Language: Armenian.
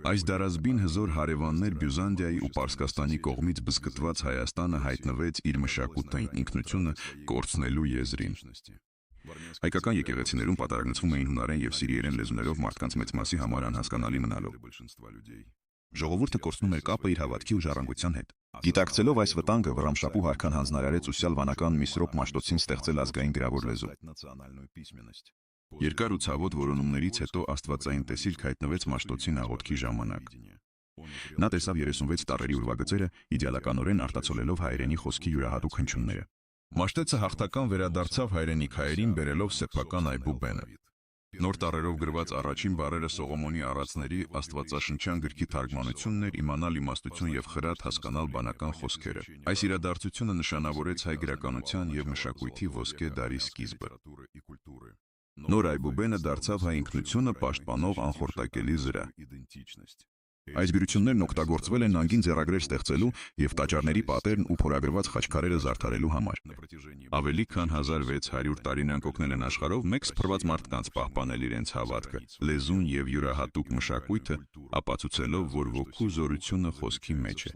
Այս դարազբին հզոր հարևաններ Բյուզանդիայի ու Պարսկաստանի կողմից բզկտված Հայաստանը հայտնվեց իր մշակութային ինքնությունը կորցնելու եզրին։ Հայկական եկեղեցիներում պատարագնցվում էին հունարեն և սիրիերեն լեզուներով մարդկանց մեծ մասի համար անհասկանալի մնալով։ Ժողովուրդը կորցնում էր կապը իր հավատքի ու ժառանգության հետ։ Գիտակցելով այս վտանգը, Վռամշապուհ արքան հանձնարարեց ուսյալ վանական Միսրոպ Մաշտոցին ստեղծել ազգային գրավոր լեզու։ Երկար ու ցավոտ որոնումներից հետո աստվածային տեսիլք հայտնվեց Մաշտոցին աղոթքի ժամանակ։ Նա տեսավ 36 տառերի ուրվագծերը, իդեալականորեն արտացոլելով հայերենի խոսքի յուրահատուկ հնչյունները։ Մաշտոցը հաղթական վերադարձավ հայրենիք հայերին բերելով սեփական այբուբենը։ Նոր տառերով գրված առաջին բառերը Սողոմոնի առածների աստվածաշնչյան գրքի թարգմանությունն էր, իմանալ իմաստություն և խրատ հասկանալ բանական խոսքերը։ Այս իրադարձությունը նշանավորեց հայ գրականության և մշակույթի ոսկե դարի սկիզբը։ Նոր այբուբենը դարձավ հայ ինքնությունը պաշտպանող անխորտակելի զրա։ Այս գրություններն օգտագործվել են նանգին ձեռագրեր ստեղծելու և տաճարների պատերն ու փորագրված խաչքարերը զարդարելու համար։ Ավելի քան 1600 տարի նրանք օգնել են աշխարհով մեկ սփռված մարդկանց պահպանել իրենց հավատքը, լեզուն և յուրահատուկ մշակույթը, ապացուցելով, որ ոգու զորությունը խոսքի մեջ է։